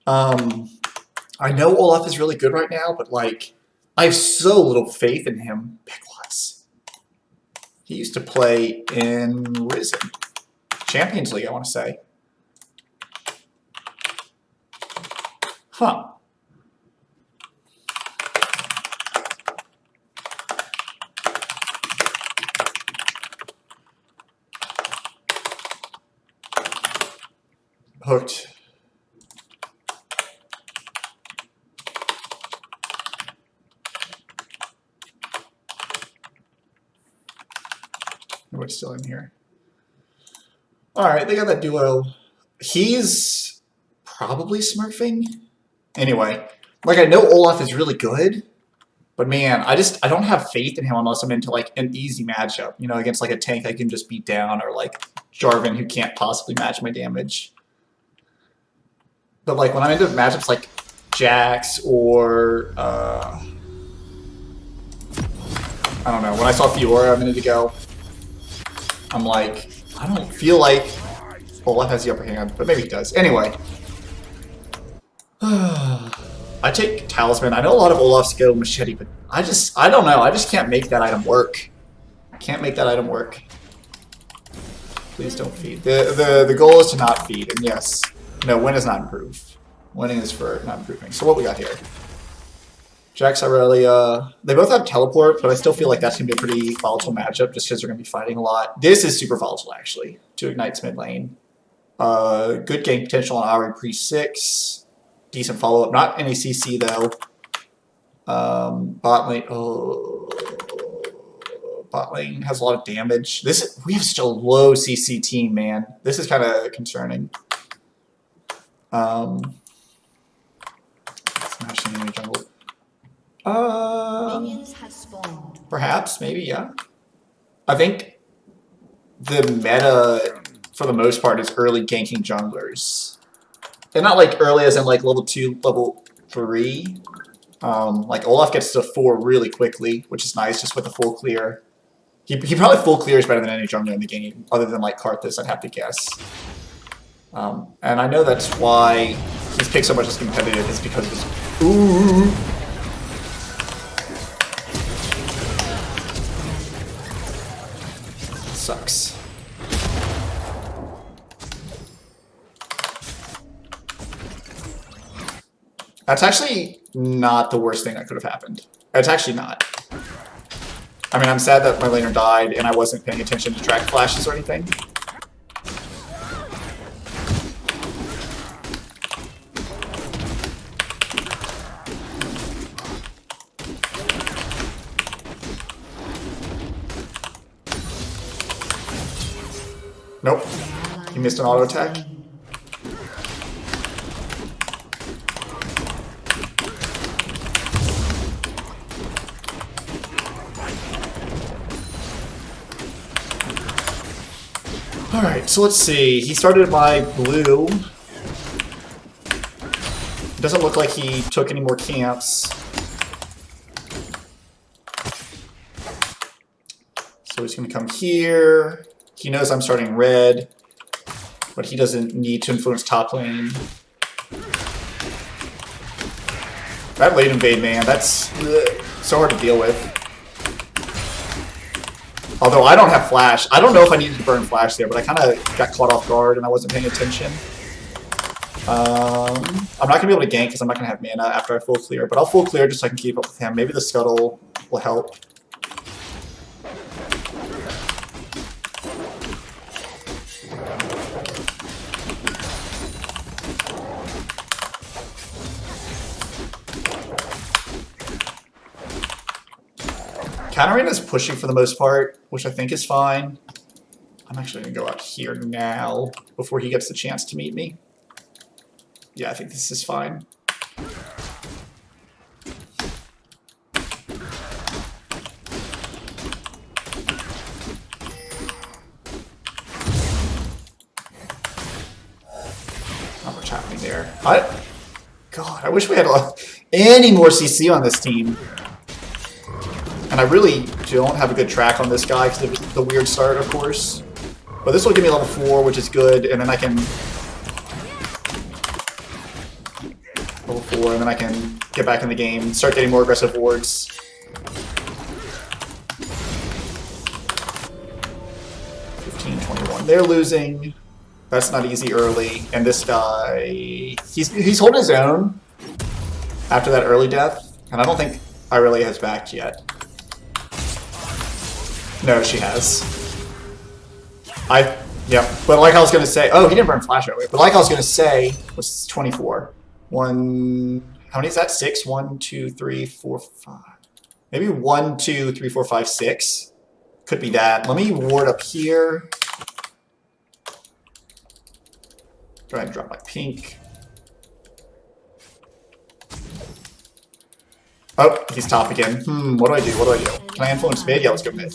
I know Olaf is really good right now, but like, I have so little faith in him. Pickwas. He used to play in Risen. Champions League, I want to say. Huh. Hooked. Nobody's still in here. Alright, they got that duo. He's probably smurfing. Anyway, like I know Olaf is really good, but man, I don't have faith in him unless I'm into like an easy matchup, you know, against like a tank I can just beat down, or like Jarvan who can't possibly match my damage. But like when I'm into matchups like Jax or I don't know, when I saw Fiora a minute ago, I'm like, I don't feel like Olaf has the upper hand, but maybe he does. Anyway. I take Talisman. I know a lot of Olaf's go Machete, but I don't know. I just can't make that item work. Can't make that item work. Please don't feed. The goal is to not feed, and yes, no, win is not improved. Winning is for not improving. So what we got here? Jax, Aurelia. They both have teleport, but I still feel like that's going to be a pretty volatile matchup just because they're going to be fighting a lot. This is super volatile, actually, to Ignite's mid lane. Good gank potential on Ari pre-6. Decent follow-up. Not any CC, though. Bot lane... Oh... Bot lane has a lot of damage. We have such a low CC team, man. This is kind of concerning. Smashing enemy jungle. Minions have spawned. Perhaps, maybe, yeah. I think the meta, for the most part, is early ganking junglers. And not like early as in like level 2, level 3. Like Olaf gets to 4 really quickly, which is nice just with a full clear. He probably full clears better than any jungler in the game, other than like Karthus, I'd have to guess. And I know that's why he's picked so much as competitive, is because of his... Ooh! Sucks. That's actually not the worst thing that could have happened. It's actually not. I mean, I'm sad that my laner died and I wasn't paying attention to track flashes or anything. Nope. He missed an auto attack. Alright, so let's see. He started my blue. It doesn't look like he took any more camps. So he's going to come here. He knows I'm starting red, but he doesn't need to influence top lane. That late invade, man, that's so hard to deal with. Although I don't have flash. I don't know if I needed to burn flash there, but I kind of got caught off guard and I wasn't paying attention. I'm not going to be able to gank because I'm not going to have mana after I full clear, but I'll full clear just so I can keep up with him. Maybe the scuttle will help. Katarina's pushing for the most part, which I think is fine. I'm actually going to go out here now before he gets the chance to meet me. Yeah, I think this is fine. Not much happening there. God, I wish we had any more CC on this team. And I really don't have a good track on this guy because of the weird start, of course. But this will give me level 4, which is good, and then I can Level 4, and then I can get back in the game, start getting more aggressive wards. They're losing. That's not easy early. And this guy, he's holding his own after that early death. And I don't think Irelia has backed yet. No, she has. Yep. But like I was gonna say, oh, he didn't burn flash earlier. But like I was gonna say, was 24. How many is that? 6? 1, 2, 3, 4, 5. Maybe 1, 2, 3, 4, 5, 6. Could be that. Let me ward up here. Go ahead and drop my pink. Oh, he's top again. What do I do? What do I do? Can I influence mid? Yeah, let's go mid.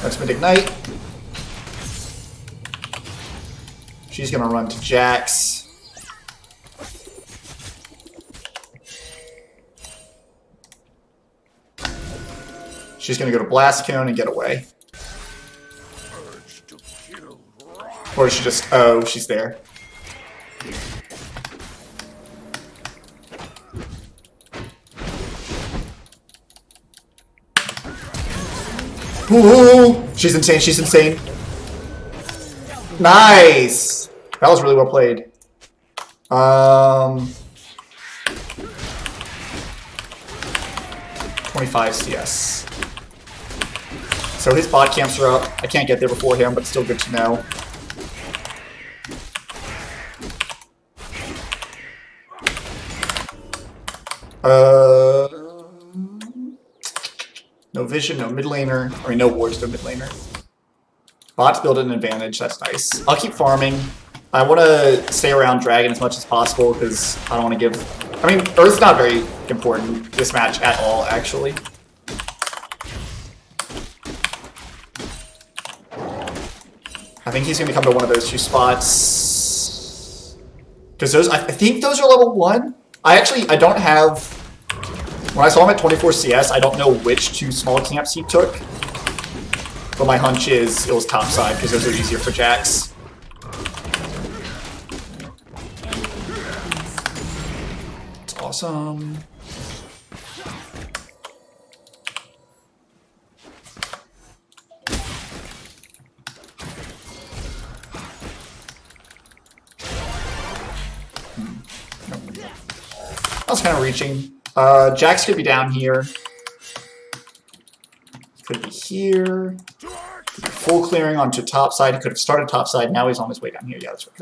Let's mid ignite. She's gonna run to Jax. She's gonna go to Blast Cone and get away. Or is she just... oh, she's there. Ooh, she's insane, she's insane. Nice! That was really well played. 25 CS. So his bot camps are up. I can't get there before him, but still good to know. No vision, no mid laner. I mean, no wards, no mid laner. Bots build an advantage, that's nice. I'll keep farming. I want to stay around Dragon as much as possible because I don't want to give... I mean, Earth's not very important this match at all, actually. I think he's going to come to one of those two spots. Because those, I think those are level 1. I don't have... When I saw him at 24 CS, I don't know which two small camps he took. But my hunch is it was topside, because those are easier for Jax. It's awesome. I was kind of reaching. Jax could be down here. Could be here. Could be full clearing onto top side. He could have started top side. Now he's on his way down here. Yeah, that's right.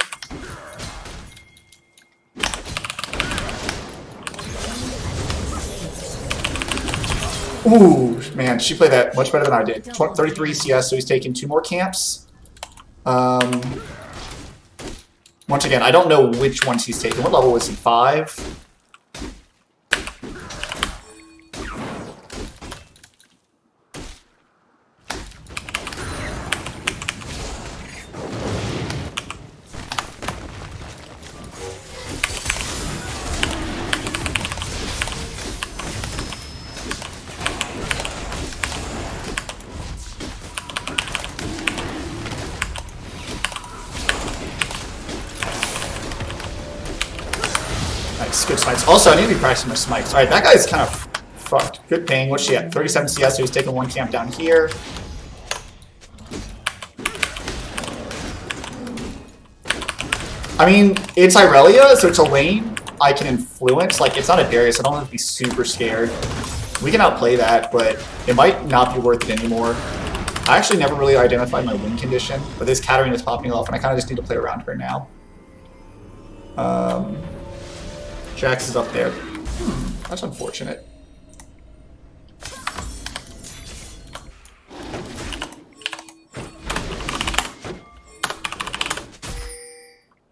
Ooh, man, she played that much better than I did. 33 CS, so he's taking 2 more camps. Once again, I don't know which ones he's taking. What level was he? 5? Good smites. Also, I need to be practicing my smites. Alright, that guy's kind of fucked. Good ping. What's she at? 37 CS, so he's taking 1 camp down here. I mean, it's Irelia, so it's a lane I can influence. Like, it's not a Darius, I don't have to be super scared. We can outplay that, but it might not be worth it anymore. I actually never really identified my win condition, but this Katarina is popping off, and I kind of just need to play around her now. Jax is up there. That's unfortunate.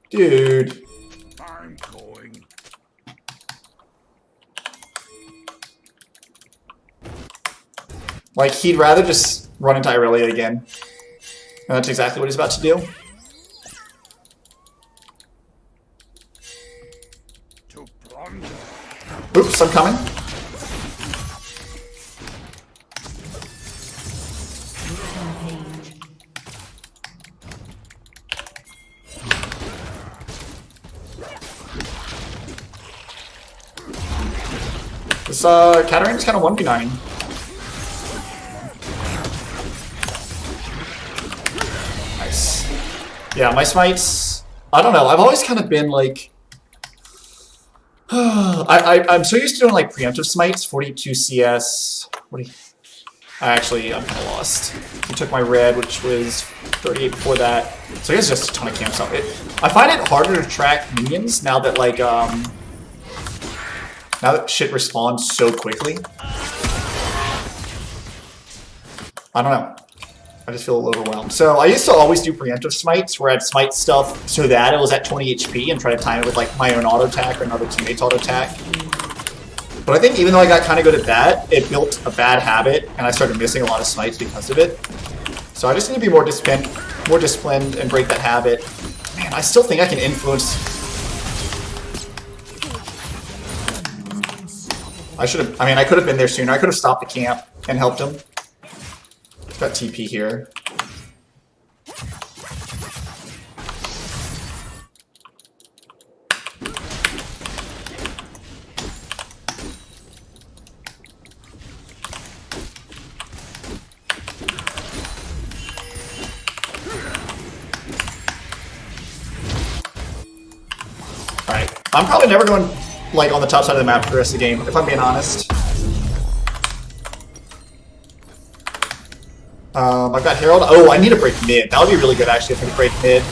Dude. I'm going. Like, he'd rather just run into Irelia again. And that's exactly what he's about to do. Oops, I'm coming. This Katarina's kind of 1v9. Nice. Yeah, my smites. I don't know. I've always kind of been like. I'm so used to doing like preemptive smites, 42 CS. What do you? Actually, I'm kind of lost. He took my red, which was 38 before that. So he has just a ton of camps out. I find it harder to track minions now that like now that shit respawns so quickly. I don't know. I just feel a little overwhelmed. So I used to always do preemptive smites where I'd smite stuff so that it was at 20 HP and try to time it with like my own auto attack or another teammate's auto attack. But I think even though I got kind of good at that, it built a bad habit and I started missing a lot of smites because of it. So I just need to be more disciplined and break that habit. Man, I still think I can influence. I could have been there sooner. I could have stopped the camp and helped him. Got TP here. Alright. I'm probably never going like on the top side of the map for the rest of the game, if I'm being honest. I've got Herald. Oh, I need to break mid. That would be really good, actually, if I could break mid.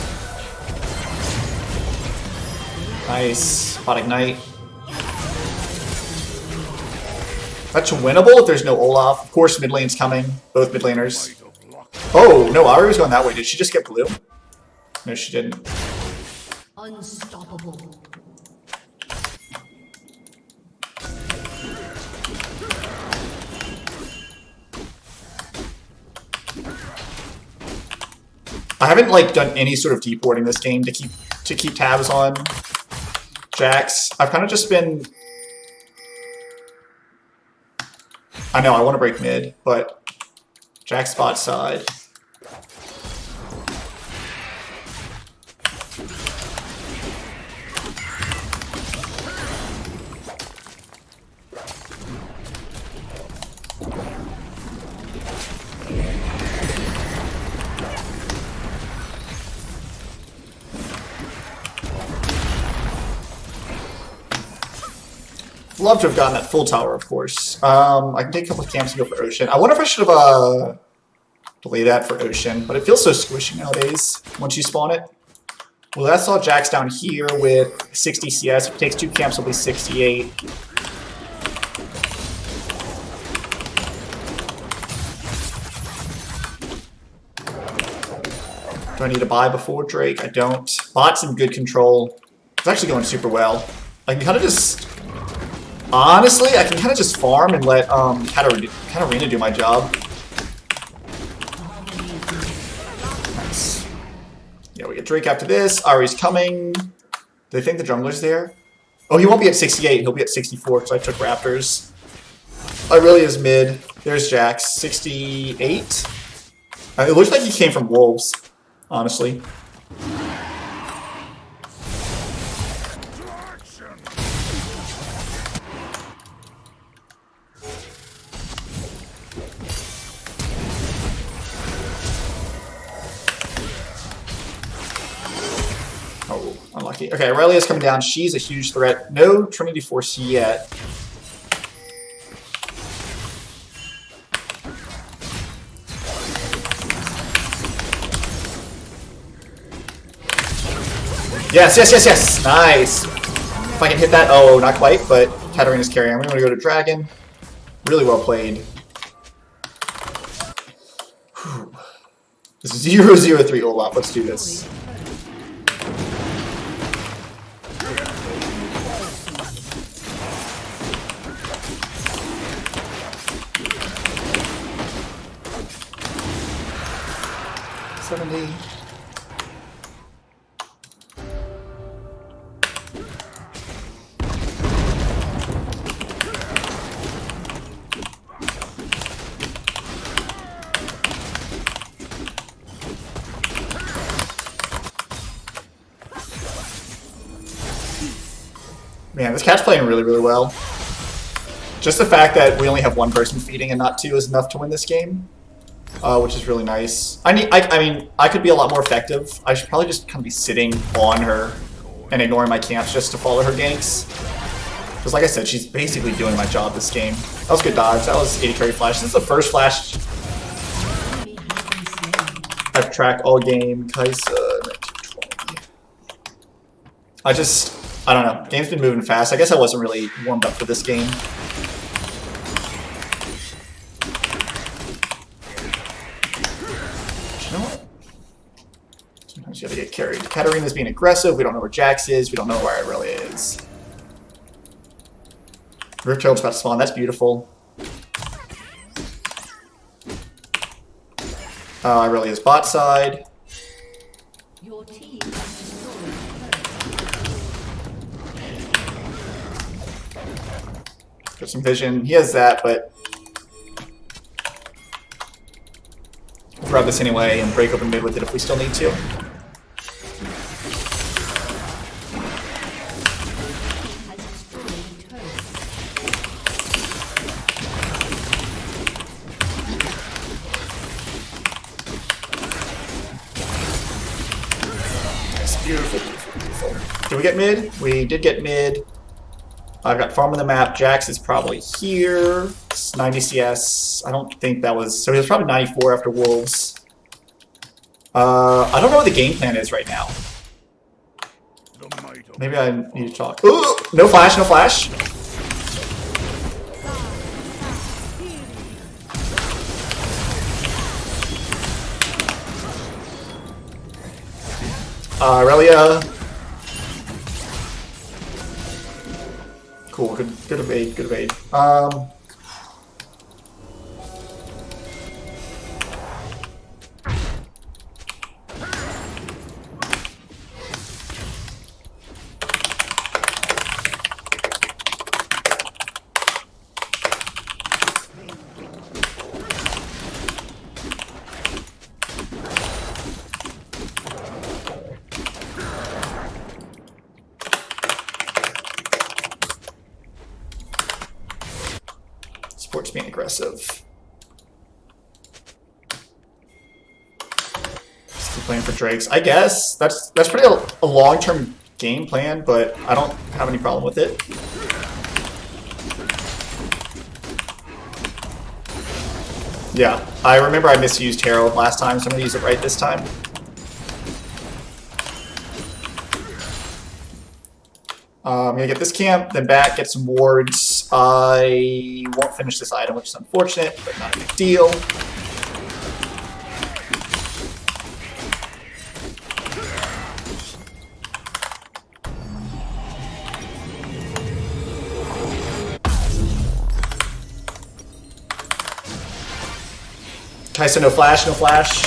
Nice. Spot Ignite. That's winnable if there's no Olaf. Of course, mid lane's coming. Both mid laners. Oh, no, Ari was going that way. Did she just get blue? No, she didn't. Unstoppable. I haven't like done any sort of deep warding this game to keep tabs on Jax. I've kind of just been. I know I want to break mid, but Jax spot side. Love to have gotten that full tower, of course. I can take a couple of camps and go for Ocean. I wonder if I should have delayed that for Ocean, but it feels so squishy nowadays once you spawn it. Well, that saw Jax down here with 60 CS. If it takes 2 camps, it'll be 68. Do I need to buy before Drake? I don't. Bot's in good control. It's actually going super well. I can kind of just... Honestly, I can kind of just farm and let Katarina do my job. Nice. Yeah, we get Drake after this. Ari's coming. Do they think the jungler's there? Oh, he won't be at 68. He'll be at 64 because I took Raptors. Irelia mid. There's Jax. 68. It looks like he came from Wolves, honestly. Unlucky. Okay, Aurelia's coming down. She's a huge threat. No Trinity Force yet. Yes, yes, yes, yes! Nice! If I can hit that. Oh, not quite, but Katarina's carrying. I'm going to go to Dragon. Really well played. Whew. 0-0-3 Olaf. Let's do this. Man, this cat's playing really, really well. Just the fact that we only have one person feeding and not two is enough to win this game, which is really nice. I mean, I could be a lot more effective. I should probably just kind of be sitting on her and ignoring my camps just to follow her ganks. Because like I said, she's basically doing my job this game. That was good dodge. That was 80 carry flash. This is the first flash I've tracked all game. Kaisa, 1920. I don't know. Game's been moving fast. I guess I wasn't really warmed up for this game. You know what? Sometimes you gotta get carried. Katarina's being aggressive. We don't know where Jax is. We don't know where Irelia is. Rift Herald's about to spawn. That's beautiful. Irelia's bot side. Your team Get some vision. He has that, but we'll grab this anyway and break open mid with it if we still need to. Beautiful, beautiful, beautiful. Did we get mid? We did get mid. I've got farm on the map. Jax is probably here. It's 90 CS. I don't think that was... So he was probably 94 after Wolves. I don't know what the game plan is right now. Maybe I need to talk. Ooh! No flash, no flash. Irelia. Cool, good evade, good evade. Sports being aggressive. Just keep playing for Drakes. I guess that's pretty a long-term game plan, but I don't have any problem with it. Yeah, I remember I misused Herald last time, so I'm gonna use it right this time. I'm gonna get this camp, then back, get some wards. I won't finish this item, which is unfortunate, but not a big deal. Kaisa, no flash, no flash.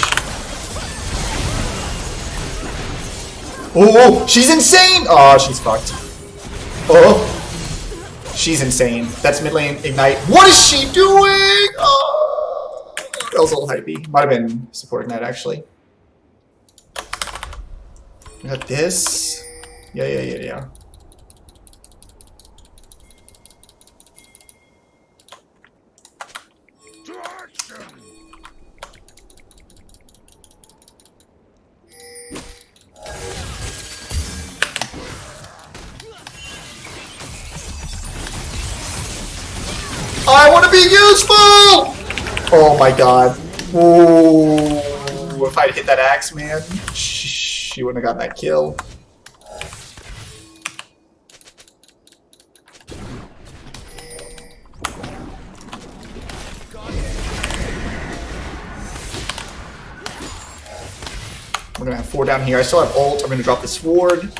Oh, she's insane! Oh, she's fucked. Oh, she's insane. That's mid lane ignite. What is she doing? Oh, that was a little hypey. Might have been support ignite actually. We got this. Yeah. I want to be useful! Oh my god. Ooh, if I'd hit that axe, man, she wouldn't have gotten that kill. We're gonna have 4 down here. I still have ult. I'm gonna drop the sword.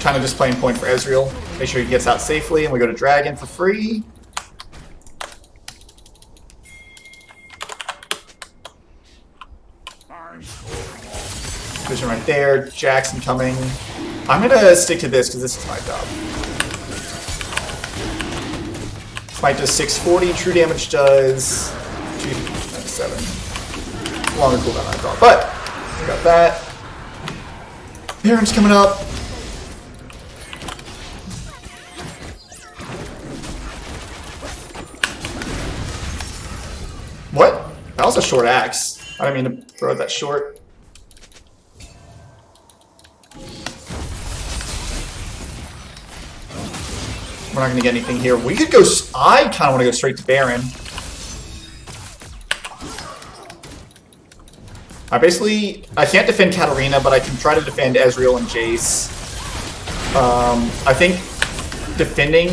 Kind of just playing point for Ezreal. Make sure he gets out safely, and we go to Dragon for free. Vision right there. Jackson coming. I'm gonna stick to this because this is my job. Smite does 640. True damage does 297. Longer cooldown I thought, but Got that. Baron's coming up. What? That was a short axe. I didn't mean to throw it that short. We're not going to get anything here. We could go... I kind of want to go straight to Baron. I can't defend Katarina, but I can try to defend Ezreal and Jace. I think defending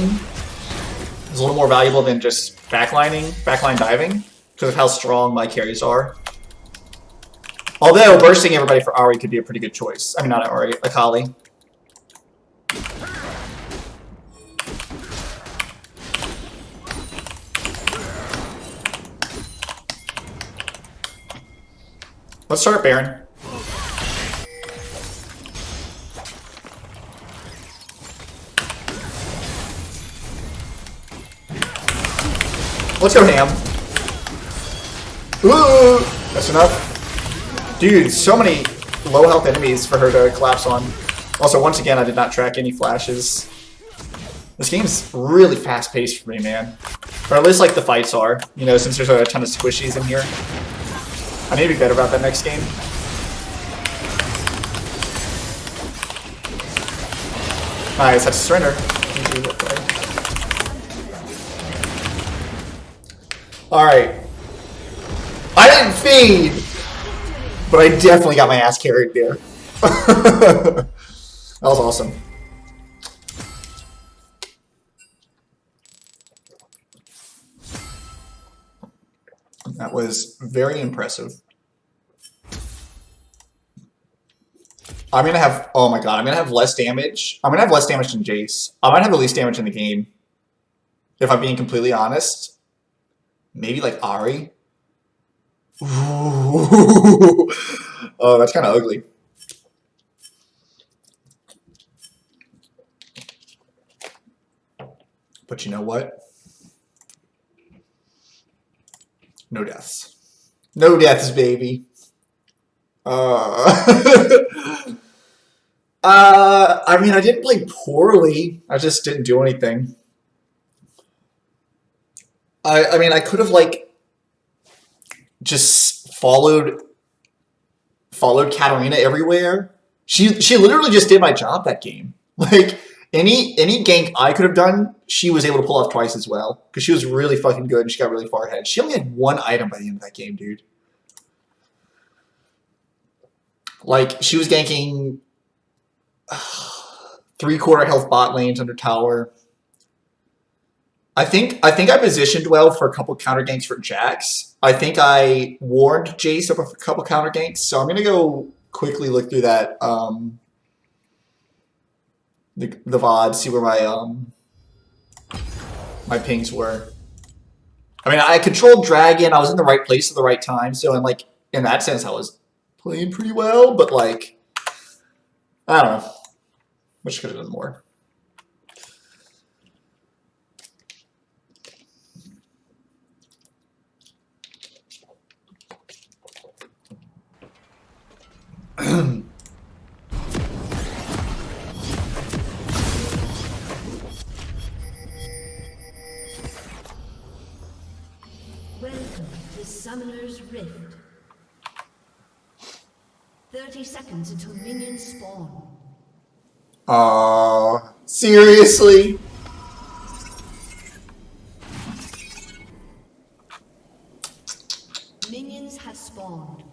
is a little more valuable than just backline diving, because of how strong my carries are. Although bursting everybody for Ahri could be a pretty good choice. I mean, not Ahri, Akali. Let's start Baron. Let's go ham. Ooh, that's enough. Dude, so many low health enemies for her to collapse on. Also, once again, I did not track any flashes. This game's really fast paced for me, man. Or at least like the fights are, you know, since there's a ton of squishies in here. I need to be better about that next game. Nice, that's a surrender. Alright. I didn't feed! But I definitely got my ass carried there. That was awesome. That was very impressive. I'm gonna have, oh my god, I'm gonna have less damage. I'm gonna have less damage than Jace. I might have the least damage in the game. If I'm being completely honest. Maybe like Ahri. Ooh. Oh, that's kind of ugly. But you know what? No deaths. No deaths, baby. I mean, I didn't play poorly. I just didn't do anything. I mean, I could have, like, just followed Katarina everywhere. She literally just did my job that game. Like, any gank I could have done, she was able to pull off twice as well. Because she was really fucking good and she got really far ahead. She only had one item by the end of that game, dude. Like, she was ganking 3/4 health bot lanes under tower. I think I positioned well for a couple counter ganks for Jax. I think I warned Jace of a couple counter ganks, so I'm gonna go quickly look through that the VOD, see where my pings were. I mean, I controlled Dragon. I was in the right place at the right time, so in that sense, I was playing pretty well. But like, I don't know. Wish I could have done more. Welcome to Summoner's Rift. 30 seconds until minions spawn. Seriously? Minions have spawned.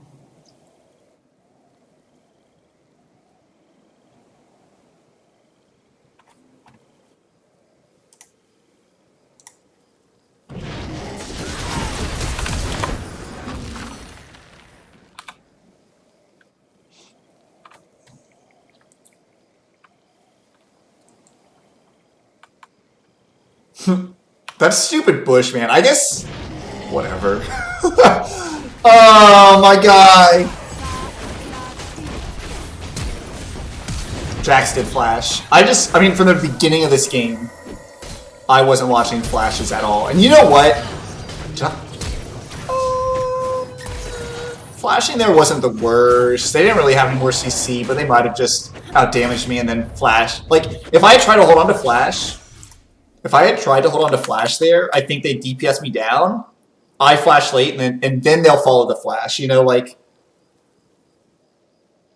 That stupid bush, man. I guess... Whatever. Oh, my guy! Jax did flash. I mean, from the beginning of this game, I wasn't watching flashes at all. And you know what? Flashing there wasn't the worst. They didn't really have any more CC, but they might have just outdamaged me and then flash. Like, if I had tried to hold on to flash, there, I think they DPS me down. I flash late, and then they'll follow the flash. You know, like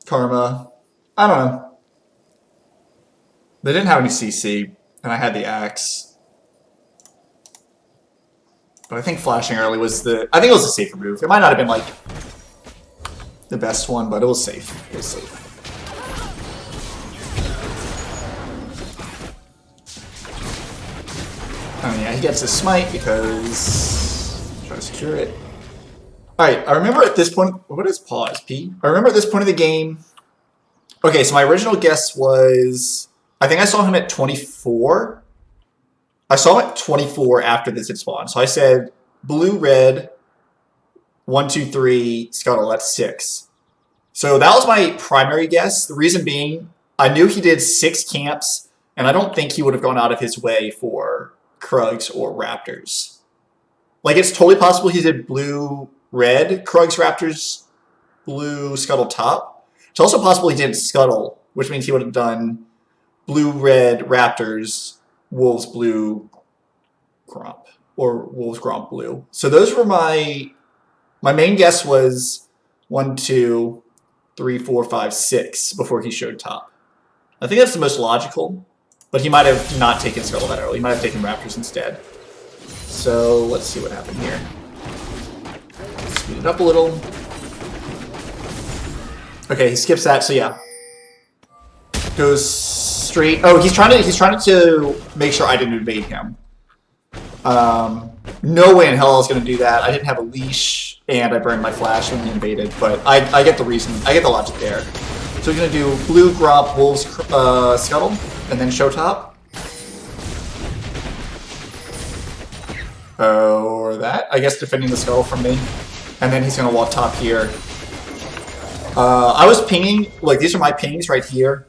Karma. I don't know. They didn't have any CC, and I had the axe. But I think flashing early was I think it was a safer move. It might not have been like the best one, but it was safe. It was safe. Oh yeah, he gets his smite because try to secure it. Alright, I remember at this point, what is pause, P? I remember at this point of the game. Okay, so my original guess was, I think I saw him at 24. I saw him at 24 after this had spawned. So I said blue, red, 1, 2, 3, scuttle, that's 6. So that was my primary guess. The reason being, I knew he did 6 camps, and I don't think he would have gone out of his way for Krugs or Raptors. Like, it's totally possible he did blue, red, Krugs, Raptors, blue, scuttle, top. It's also possible he did scuttle, which means he would have done blue, red, Raptors, wolves, blue, gromp, or wolves, gromp, blue. So those were my main guess was 1, 2, 3, 4, 5, 6 before he showed top. I think that's the most logical, but he might have not taken scuttle that early. He might have taken Raptors instead. So let's see what happened here. Speed it up a little. Okay, he skips that, so yeah. Goes straight. Oh, he's trying to make sure I didn't invade him. No way in hell I was going to do that. I didn't have a leash, and I burned my flash when he invaded, but I get the reason. I get the logic there. So he's going to do blue, gromp, wolves, scuttle, and then show top. Or that. I guess defending the scuttle from me. And then he's going to walk top here. I was pinging, like, these are my pings right here,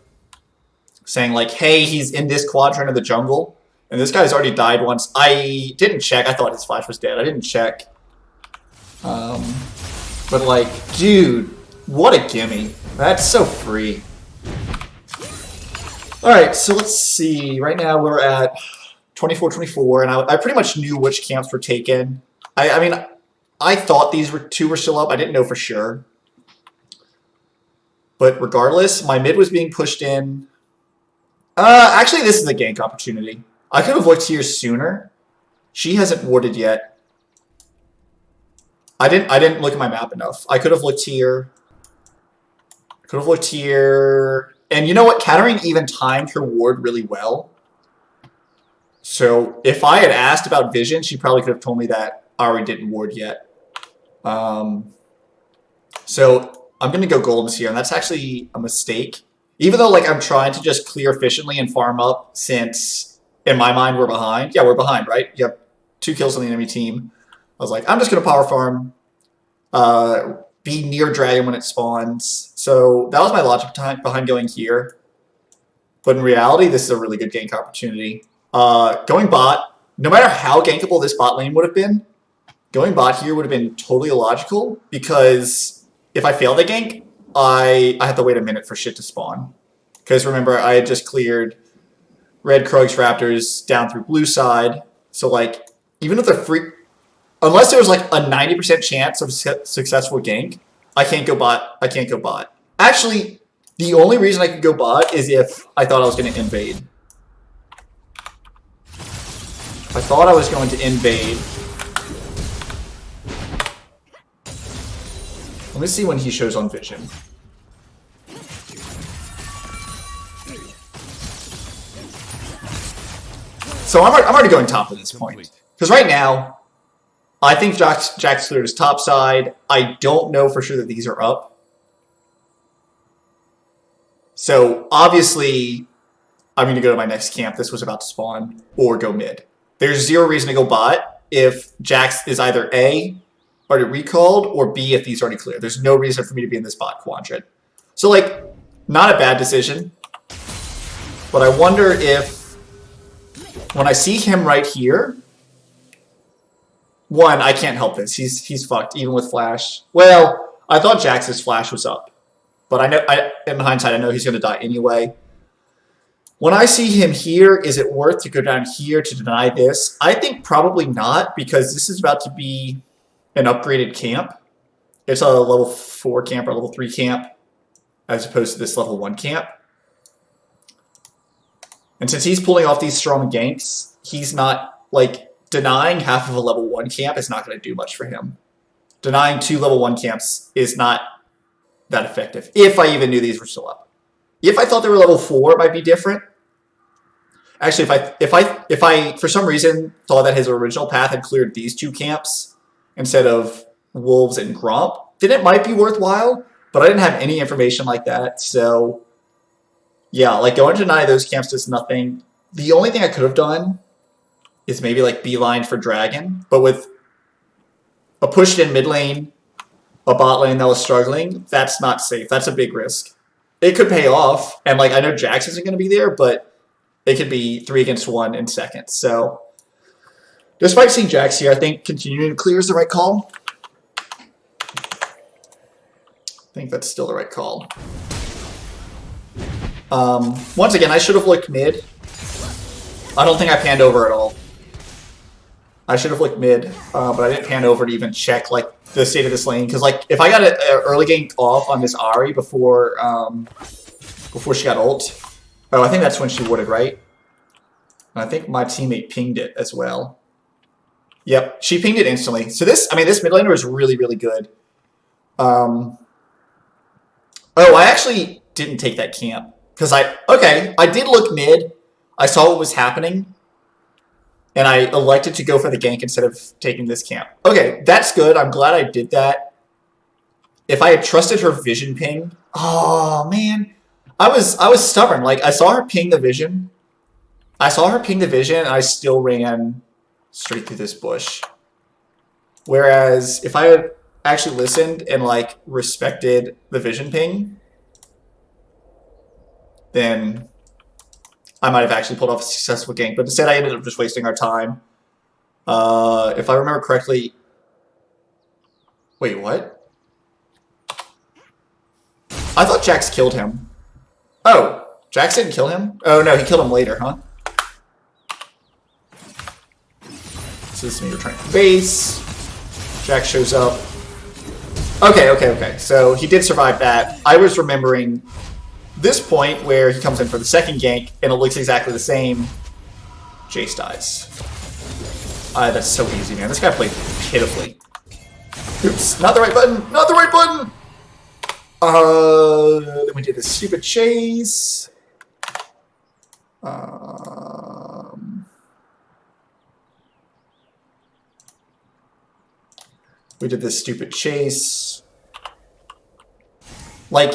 saying, like, hey, he's in this quadrant of the jungle. And this guy's already died once. I didn't check. I thought his flash was dead. I didn't check. But, like, dude, what a gimme. That's so free. Alright, so let's see. Right now we're at 24-24, and I pretty much knew which camps were taken. I mean, I thought these two were still up. I didn't know for sure. But regardless, my mid was being pushed in. Actually, this is a gank opportunity. I could have looked here sooner. She hasn't warded yet. I didn't look at my map enough. I could have looked here. Could have looked here. And you know what? Katarine even timed her ward really well. So if I had asked about vision, she probably could have told me that Ari didn't ward yet. So I'm going to go golems here, and that's actually a mistake. Even though, like, I'm trying to just clear efficiently and farm up since, in my mind, we're behind. Yeah, we're behind, right? You have 2 kills on the enemy team. I was like, I'm just going to power farm, be near dragon when it spawns. So that was my logic behind going here. But in reality, this is a really good gank opportunity. Going bot, no matter how gankable this bot lane would have been, going bot here would have been totally illogical, because if I fail the gank, I have to wait a minute for shit to spawn. Because remember, I had just cleared red Krugs Raptors down through blue side. So, like, even if they're free, unless there was like a 90% chance of successful gank, I can't go bot. I can't go bot. Actually, the only reason I could go bot is if I thought I was going to invade. If I thought I was going to invade. Let me see when he shows on vision. So I'm already going top at this point. Because right now, I think Jack's cleared his top side. I don't know for sure that these are up. So obviously, I'm going to go to my next camp. This was about to spawn, or go mid. There's zero reason to go bot if Jax is either A, already recalled, or B, if he's already clear. There's no reason for me to be in this bot quadrant. So, like, not a bad decision. But I wonder if, when I see him right here, one, I can't help this. He's fucked, even with flash. Well, I thought Jax's flash was up. But I know, in hindsight, I know he's going to die anyway. When I see him here, is it worth to go down here to deny this? I think probably not, because this is about to be an upgraded camp. It's a level 4 camp or level 3 camp, as opposed to this level 1 camp. And since he's pulling off these strong ganks, he's not, like, denying half of a level 1 camp is not going to do much for him. Denying 2 level 1 camps is not that effective, if I even knew these were still up. If I thought they were level 4, it might be different. Actually, if I for some reason thought that his original path had cleared these 2 camps instead of Wolves and Grump, then it might be worthwhile, but I didn't have any information like that, so yeah, like going to deny those camps does nothing. The only thing I could have done is maybe like beeline for Dragon, but with a pushed in mid lane, a bot lane that was struggling, that's not safe. That's a big risk. It could pay off, and like I know Jax isn't going to be there, but it could be 3 against 1 in seconds. So despite seeing Jax here, I think continuing to clear is the right call. I think that's still the right call. Once again, I should have looked mid. I don't think I panned over at all. I should have looked mid, but I didn't pan over to even check like the state of this lane. Because like if I got an early gank off on this Ahri before she got ult, oh, I think that's when she warded, right? And I think my teammate pinged it as well. Yep, she pinged it instantly. So this, I mean, this mid laner is really, really good. Oh, I actually didn't take that camp. Because I did look mid. I saw what was happening. And I elected to go for the gank instead of taking this camp. Okay, that's good. I'm glad I did that. If I had trusted her vision ping, oh man, I was stubborn. Like I saw her ping the vision. And I still ran straight through this bush. Whereas if I had actually listened and like respected the vision ping, then I might have actually pulled off a successful gank, but instead I ended up just wasting our time. If I remember correctly... Wait, what? I thought Jax killed him. Oh, Jax didn't kill him? Oh no, he killed him later, huh? So this is me returning to base. Jax shows up. Okay. So he did survive that. I was remembering this point where he comes in for the second gank and it looks exactly the same. Jace dies. That's so easy, man. This guy played pitifully. Oops, not the right button. Not the right button. Then we did this stupid chase. We did this stupid chase. Like,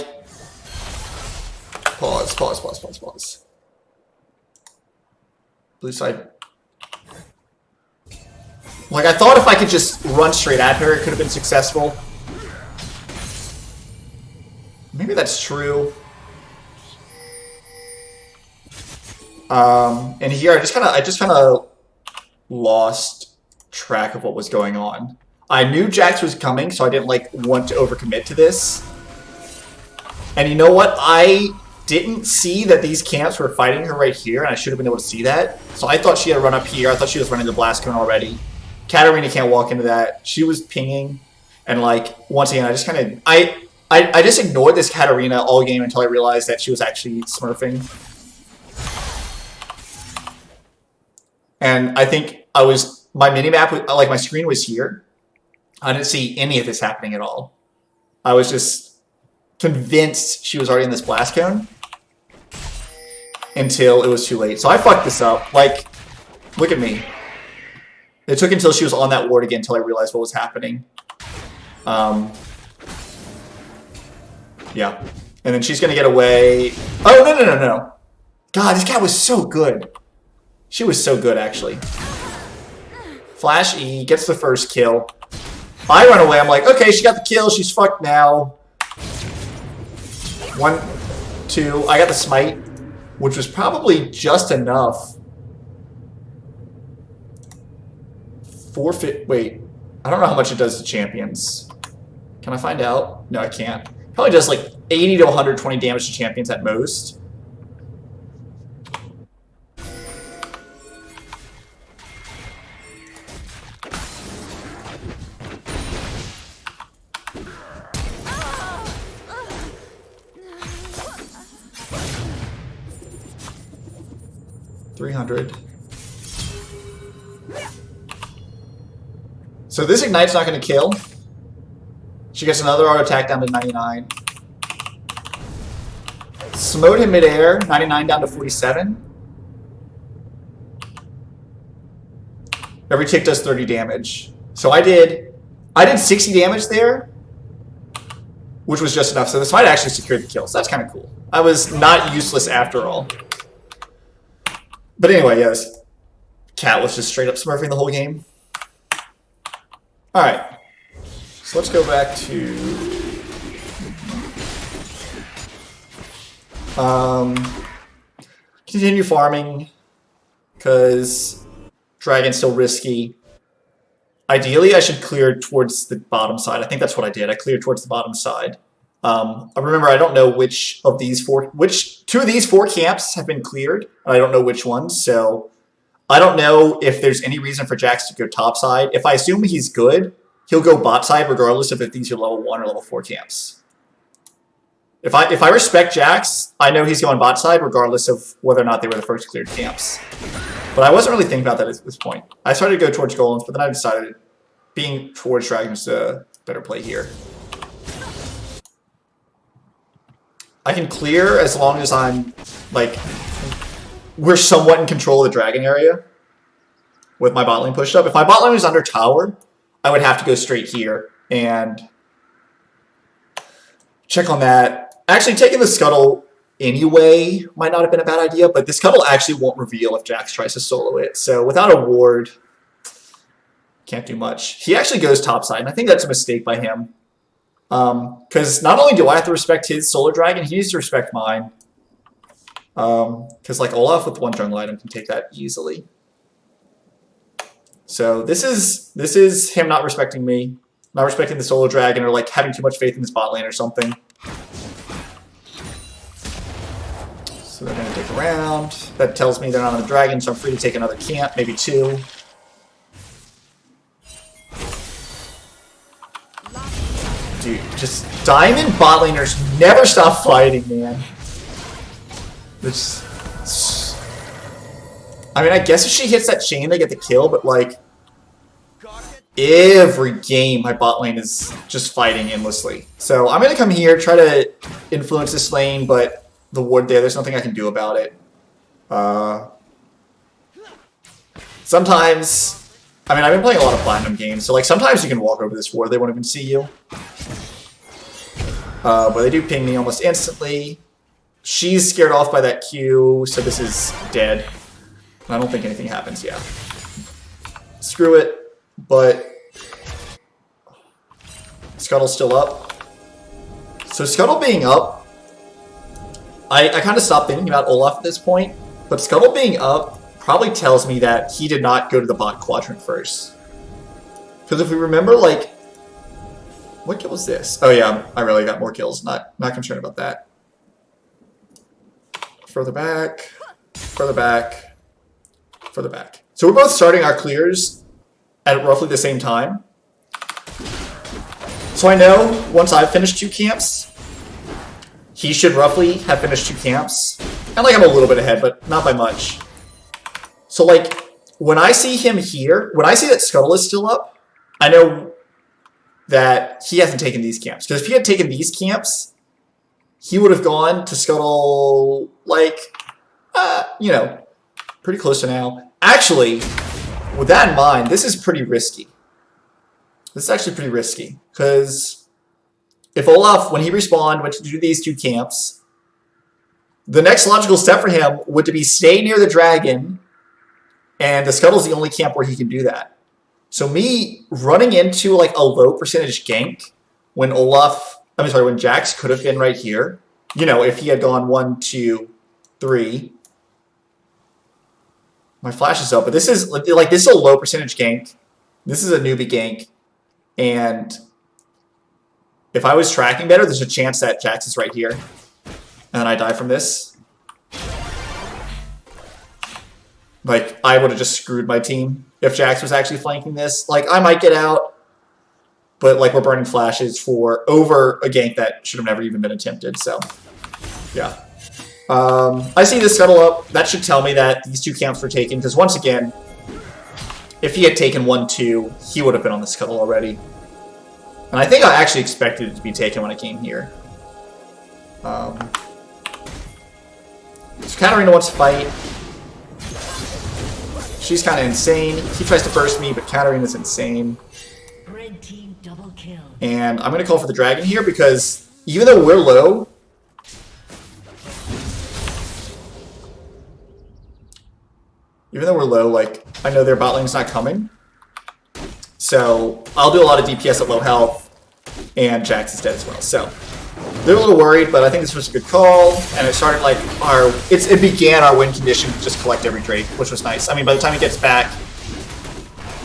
pause. Blue side. Like, I thought if I could just run straight at her, it could have been successful. Maybe that's true. And here, I just kind of lost track of what was going on. I knew Jax was coming, so I didn't like want to overcommit to this. And you know what? I didn't see that these camps were fighting her right here, and I should have been able to see that. So I thought she had to run up here. I thought she was running the blast cone already. Katarina can't walk into that. She was pinging, and like once again, I just kind of I just ignored this Katarina all game until I realized that she was actually smurfing. And I think my minimap, like my screen was here. I didn't see any of this happening at all. I was just convinced she was already in this blast cone until it was too late. So I fucked this up. Like, look at me. It took until she was on that ward again until I realized what was happening. Yeah. And then she's going to get away. Oh, no. God, this cat was so good. She was so good, actually. Flash E, gets the first kill. I run away. I'm like, okay, she got the kill. She's fucked now. 1, 2. I got the smite, which was probably just enough. Forfeit. Wait. I don't know how much it does to champions. Can I find out? No, I can't. Probably does like 80 to 120 damage to champions at most. $300. So this Ignite's not going to kill. She gets another auto attack down to 99. Smote him midair, 99 down to 47. Every tick does 30 damage. So I did 60 damage there, which was just enough. So this might actually secure the kill. So that's kind of cool. I was not useless after all. But anyway, yes. Cat was just straight up smurfing the whole game. Alright. So let's go back to... continue farming. Because Dragon's still risky. Ideally, I should clear towards the bottom side. I think that's what I did. I cleared towards the bottom side. I remember, I don't know which of these four... two of these four camps have been cleared. I don't know which ones, so... I don't know if there's any reason for Jax to go top side. If I assume he's good, he'll go bot side regardless of if these are level 1 or level 4 camps. If I respect Jax, I know he's going bot side regardless of whether or not they were the first cleared camps. But I wasn't really thinking about that at this point. I started to go towards golems, but then I decided being towards dragons is a better play here. I can clear as long as I'm, like... we're somewhat in control of the dragon area with my bot lane pushed up. If my bot lane was under tower, I would have to go straight here and check on that. Actually, taking the scuttle anyway might not have been a bad idea, but the scuttle actually won't reveal if Jax tries to solo it. So without a ward, can't do much. He actually goes topside, and I think that's a mistake by him. Because not only do I have to respect his solar dragon, he needs to respect mine. Because like Olaf with one jungle item can take that easily. So this is him not respecting me, not respecting the solo dragon, or like having too much faith in his bot lane or something. So they're gonna take a round. That tells me they're not on the dragon, so I'm free to take another camp, maybe two. Dude, just diamond bot laners never stop fighting, man. It's, I mean, I guess if she hits that chain, they get the kill, but like every game, my bot lane is just fighting endlessly. So I'm gonna come here, try to influence this lane, but the ward there's nothing I can do about it. Sometimes, I mean, I've been playing a lot of platinum games, so like sometimes you can walk over this ward, they won't even see you. But they do ping me almost instantly. She's scared off by that Q, so this is dead. I don't think anything happens, yeah. Screw it, but Scuttle's still up. So Scuttle being up, I kind of stopped thinking about Olaf at this point, but Scuttle being up probably tells me that he did not go to the bot quadrant first. Because if we remember, like, what kill was this? Oh yeah, I really got more kills, not concerned about that. Further back, further back, further back. So we're both starting our clears at roughly the same time. So I know once I've finished 2 camps, he should roughly have finished 2 camps. And like I'm a little bit ahead, but not by much. So like when I see him here, when I see that Scuttle is still up, I know that he hasn't taken these camps. Because if he had taken these camps, he would have gone to Scuttle, like, you know, pretty close to now. Actually, with that in mind, this is pretty risky. This is actually pretty risky. Because if Olaf, when he respawned, went to do these 2 camps, the next logical step for him would to be stay near the dragon, and the Scuttle's the only camp where he can do that. So me running into, like, a low percentage gank when when Jax could have been right here, you know, if he had gone 1, 2, 3. My flash is up, but this is a low percentage gank. This is a newbie gank, and if I was tracking better, there's a chance that Jax is right here. And then I die from this. Like, I would have just screwed my team if Jax was actually flanking this. Like, I might get out, but, like, we're burning flashes for over a gank that should have never even been attempted, so, yeah. I see this scuttle up. That should tell me that these two camps were taken, because once again, if he had taken 1-2, he would have been on the scuttle already. And I think I actually expected it to be taken when I came here. So Katarina wants to fight. She's kind of insane. He tries to burst me, but Katarina's insane. Red team double kill. And I'm going to call for the dragon here because even though we're low, like, I know their bot lane's not coming. So I'll do a lot of DPS at low health, and Jax is dead as well. So they're a little worried, but I think this was a good call, and it started like it began our win condition to just collect every Drake, which was nice. I mean, by the time he gets back,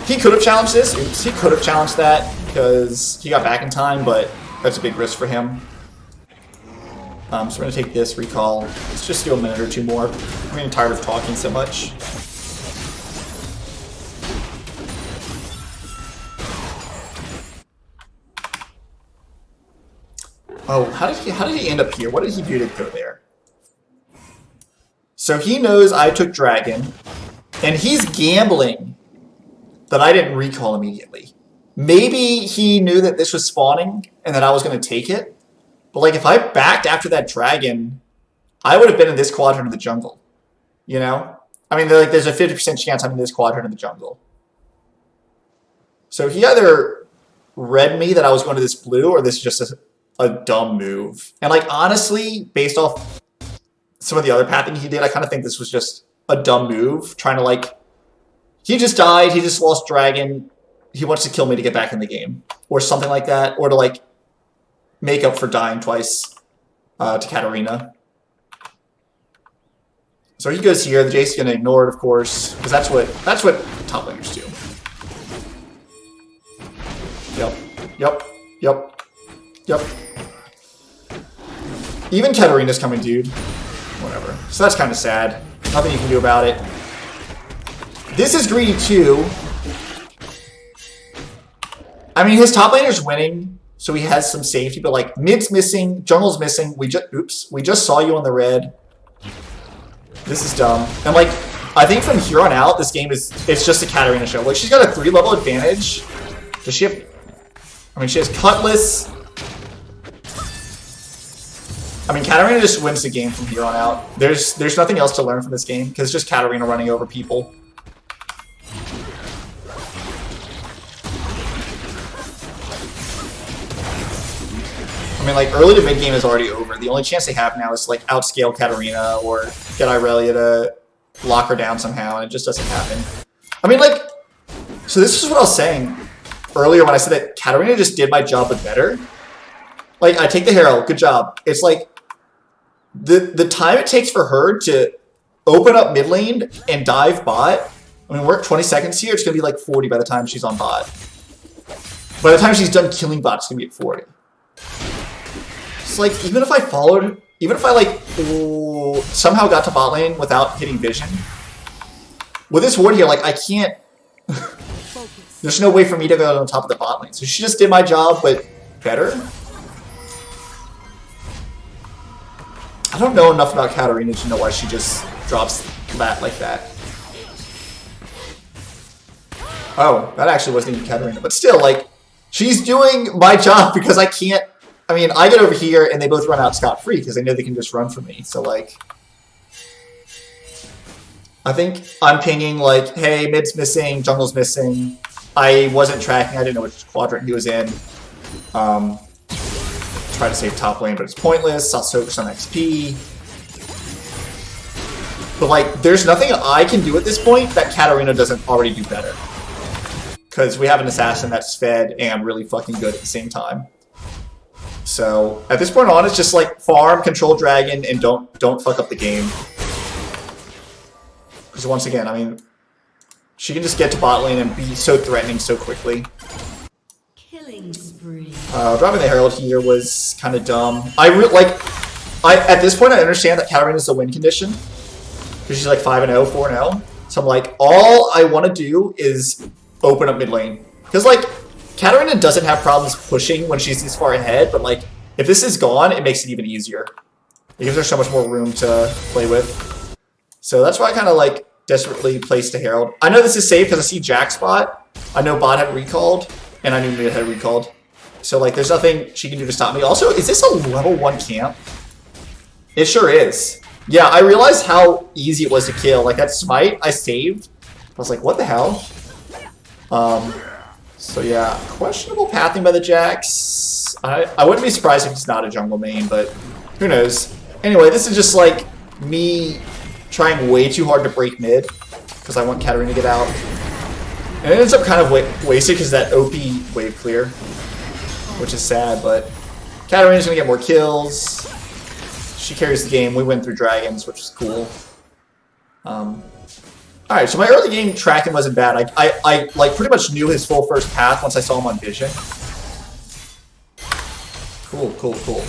he could have challenged this. Oops, he could have challenged that because he got back in time, but that's a big risk for him. So we're gonna take this recall. Let's just do a minute or two more. I'm getting tired of talking so much. Oh, how did he end up here? What did he do to go there? So he knows I took dragon, and he's gambling that I didn't recall immediately. Maybe he knew that this was spawning and that I was going to take it. But like if I backed after that dragon, I would have been in this quadrant of the jungle. You know? I mean, like there's a 50% chance I'm in this quadrant of the jungle. So he either read me that I was going to this blue, or this is just a dumb move. And like honestly, based off some of the other pathing he did, I kind of think this was just a dumb move. Trying to like, he just died, he just lost dragon, he wants to kill me to get back in the game. Or something like that. Or to like make up for dying twice to Katarina. So he goes here, the Jace's gonna ignore it of course, because that's what top laners do. Yep. Even Katarina's coming, dude. Whatever. So that's kind of sad. Nothing you can do about it. This is greedy too. I mean, his top laner's winning, so he has some safety, but like mid's missing, jungle's missing. We just saw you on the red. This is dumb. And like, I think from here on out, this game it's just a Katarina show. Like she's got a 3-level advantage. Does she have? I mean, she has Cutlass. I mean, Katarina just wins the game from here on out. There's nothing else to learn from this game, because it's just Katarina running over people. I mean, like, early to mid game is already over. The only chance they have now is to, like, outscale Katarina or get Irelia to lock her down somehow, and it just doesn't happen. I mean, like, so this is what I was saying earlier when I said that Katarina just did my job but better. Like, I take the Herald, good job. It's like, the time it takes for her to open up mid lane and dive bot, I mean, we're at 20 seconds here, it's going to be like 40 by the time she's on bot. By the time she's done killing bot, it's going to be at 40. It's like, even if I followed, even if I like, somehow got to bot lane without hitting vision, with this ward here, like, I can't, there's no way for me to go on top of the bot lane. So she just did my job, but better? I don't know enough about Katarina to know why she just drops that like that. Oh, that actually wasn't even Katarina. But still, like, she's doing my job because I can't... I mean, I get over here and they both run out scot-free because they know they can just run from me. So, like... I think I'm pinging, like, hey, mid's missing, jungle's missing. I wasn't tracking, I didn't know which quadrant he was in. Try to save top lane, but it's pointless. I'll soak some XP. But like, there's nothing I can do at this point that Katarina doesn't already do better. Because we have an assassin that's fed and really fucking good at the same time. So at this point on, it's just like farm, control dragon, and don't fuck up the game. Because once again, I mean, she can just get to bot lane and be so threatening so quickly. Killing spree. Dropping the Herald here was kind of dumb. At this point I understand that Katarina is the win condition. Because she's like 5-0, 4-0. So I'm like, all I want to do is open up mid lane. Because like, Katarina doesn't have problems pushing when she's this far ahead, but like, if this is gone, it makes it even easier. It gives her so much more room to play with. So that's why I kind of like desperately placed a Herald. I know this is safe because I see Jack spot. I know bot had recalled, and I knew mid had recalled. So like, there's nothing she can do to stop me. Also, is this a level 1 camp? It sure is. Yeah, I realized how easy it was to kill. Like that smite I saved. I was like, what the hell? So yeah, questionable pathing by the Jax. I wouldn't be surprised if he's not a jungle main, but who knows. Anyway, this is just like me trying way too hard to break mid because I want Katarina to get out. And it ends up kind of wasted because that OP wave clear, which is sad, but Katarina's gonna get more kills. She carries the game. We win through dragons, which is cool. Alright, so my early game tracking wasn't bad. I like pretty much knew his full first path once I saw him on vision. Cool, cool, cool.